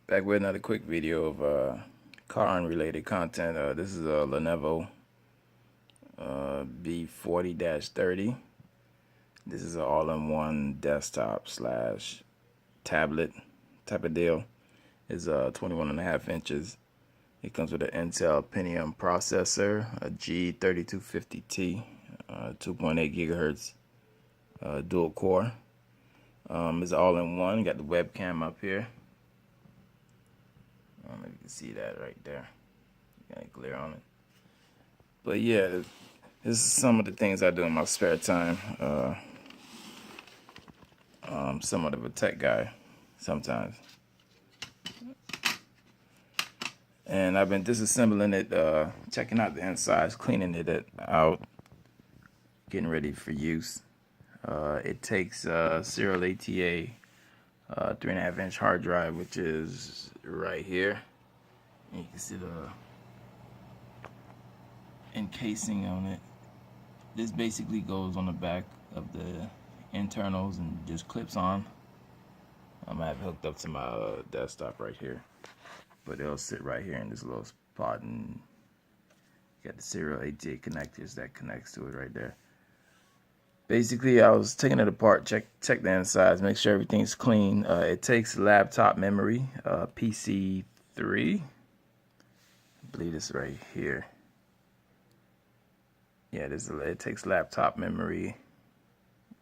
Back with another quick video of car unrelated content. This is a Lenovo B40-30. This is an all-in-one desktop slash tablet type of deal. It's 21.5 inches. It comes with an Intel Pentium processor, a G3250T, 2.8 gigahertz dual core. It's all-in-one. Got the webcam up here. I don't know if you can see that right there. Got it clear on it. But yeah, this is some of the things I do in my spare time. Somewhat of a tech guy sometimes. And I've been disassembling it, checking out the insides, cleaning it out, getting ready for use. It takes serial ATA 3.5-inch hard drive, which is right here. And you can see the encasing on it. This basically goes on the back of the internals and just clips on. I have it hooked up to my desktop right here, but it'll sit right here in this little spot, and you got the serial ATA connectors that connects to it right there. Basically, I was taking it apart, check the insides, make sure everything's clean. It takes laptop memory, PC3. I believe this right here. Yeah, it takes laptop memory.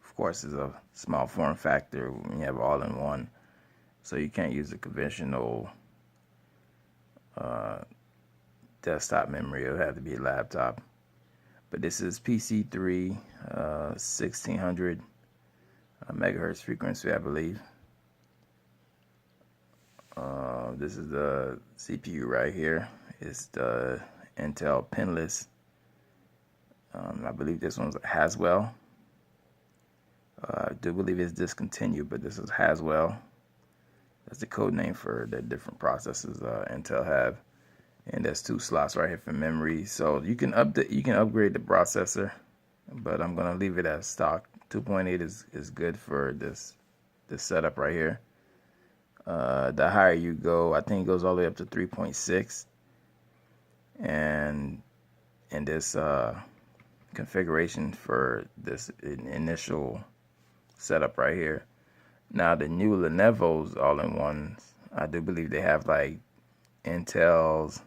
Of course, it's a small form factor when you have all-in-one, so you can't use the conventional desktop memory. It'll have to be a laptop. But this is PC3, 1600 megahertz frequency, I believe. This is the CPU right here. It's the Intel pinless. I believe this one's Haswell. I do believe it's discontinued, but this is Haswell. That's the code name for the different processors Intel have. And there's 2 slots right here for memory. So you can upgrade the processor, but I'm gonna leave it as stock. 2.8 is good for this setup right here. The higher you go, I think it goes all the way up to 3.6. And in this configuration for this initial setup right here. Now the new Lenovo's all-in-ones, I do believe they have like Intel's,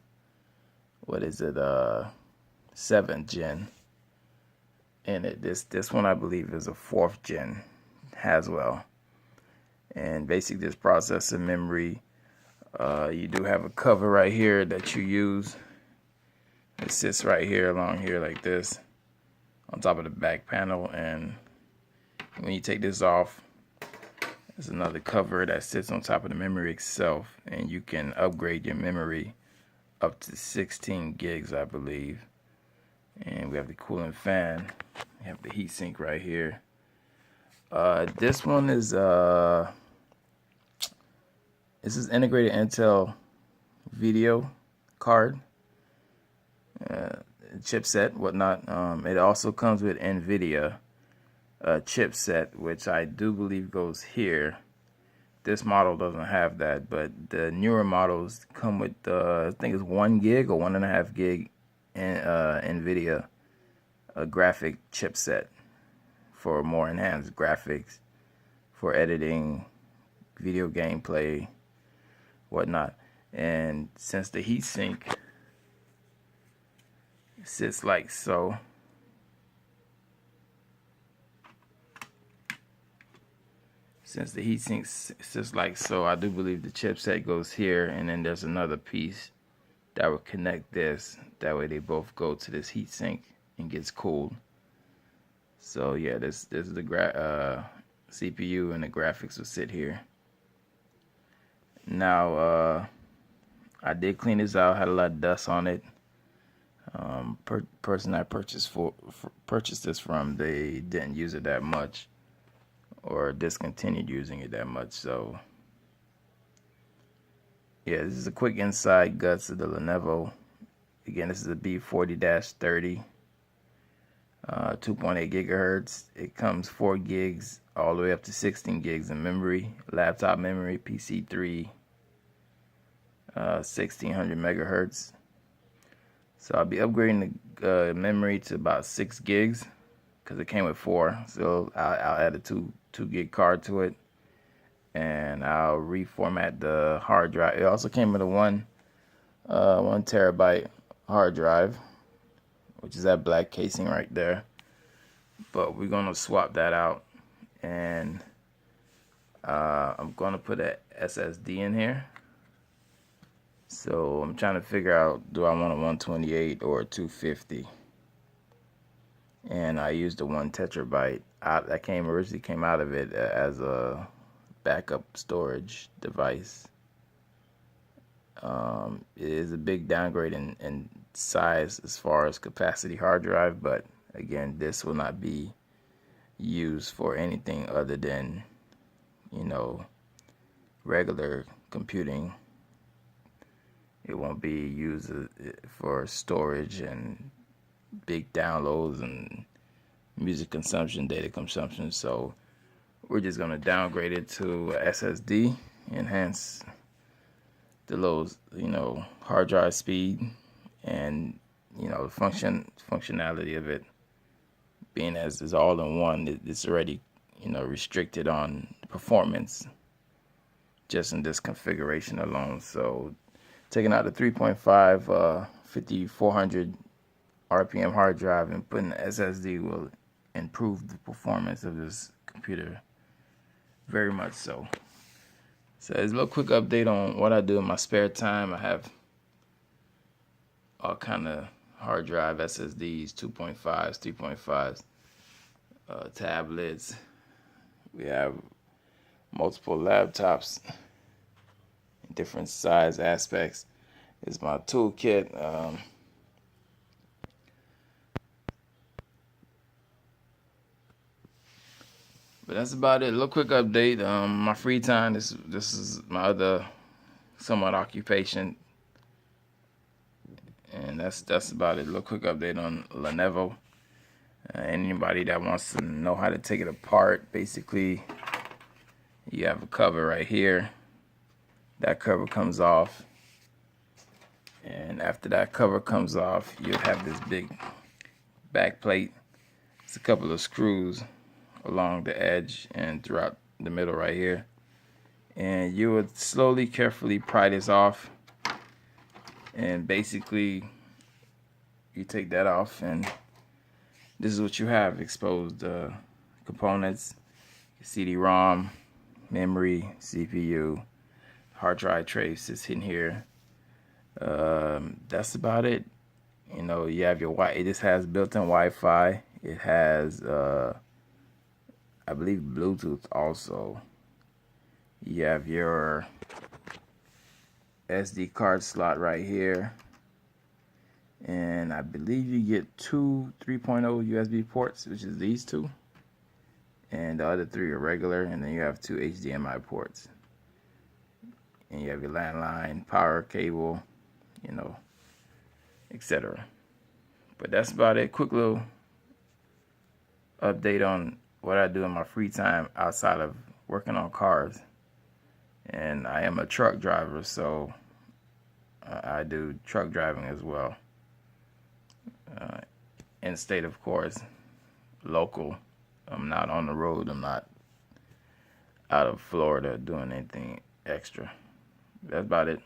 what is it, 7th gen in it. This one I believe is a 4th gen Haswell. And basically this processor memory, you do have a cover right here that you use. It sits right here along here like this on top of the back panel, and when you take this off, there's another cover that sits on top of the memory itself, and you can upgrade your memory up to 16 gigs, I believe. And we have the cooling fan. We have the heatsink right here. This one is this is integrated Intel video card, chipset, whatnot. It also comes with NVIDIA chipset, which I do believe goes here. This model doesn't have that, but the newer models come with I think it's 1 gig or 1.5 gig NVIDIA graphic chipset for more enhanced graphics for editing, video gameplay, whatnot. And since the heatsink sits like so, I do believe the chipset goes here, and then there's another piece that will connect this. That way they both go to this heatsink and gets cooled. So yeah, this is the CPU, and the graphics will sit here. Now I did clean this out. Had a lot of dust on it. Person I purchased this from, they didn't use it that much, or discontinued using it that much. So yeah, this is a quick inside guts of the Lenovo. Again, this is a B40-30, 2.8 gigahertz. It comes 4 gigs all the way up to 16 gigs in memory, laptop memory, PC3, 1600 megahertz. So I'll be upgrading the memory to about 6 gigs because it came with 4. So I'll add a 2 gig card to it, and I'll reformat the hard drive. It also came with a 1 terabyte hard drive, which is that black casing right there. But we're gonna swap that out, and I'm gonna put a SSD in here. So I'm trying to figure out, do I want a 128 or a 250? And I used the 1 terabyte. That originally came out of it as a backup storage device. It is a big downgrade in size as far as capacity hard drive, but again, this will not be used for anything other than, you know, regular computing. It won't be used for storage and big downloads and music consumption, data consumption. So we're just going to downgrade it to SSD, enhance the low, hard drive speed, and the functionality of it. Being as it's all in one, it's already restricted on performance just in this configuration alone. So taking out the 3.5 5400 RPM hard drive and putting the SSD will improve the performance of this computer very much so. So it's a little quick update on what I do in my spare time. I have all kind of hard drive SSDs, 2.5s, 3.5s, tablets. We have multiple laptops in different size aspects. It's my toolkit. But that's about it. A little quick update. My free time. This is my other somewhat occupation, and that's about it. A little quick update on Lenovo. Anybody that wants to know how to take it apart, basically, you have a cover right here. That cover comes off, and after that cover comes off, you'll have this big back plate. It's a couple of screws along the edge and throughout the middle right here, and you would slowly, carefully pry this off, and basically you take that off, and this is what you have: exposed components, CD-ROM, memory, CPU, hard drive trace is in here. That's about it. You have your it just has built-in Wi-Fi. It has I believe Bluetooth also. You have your SD card slot right here, and I believe you get 2 3.0 USB ports, which is these 2, and the other 3 are regular, and then you have 2 HDMI ports, and you have your landline, power cable, etc. But that's about it. Quick little update on what I do in my free time outside of working on cars. And I am a truck driver, so I do truck driving as well. In state, of course, local. I'm not on the road. I'm not out of Florida doing anything extra. That's about it.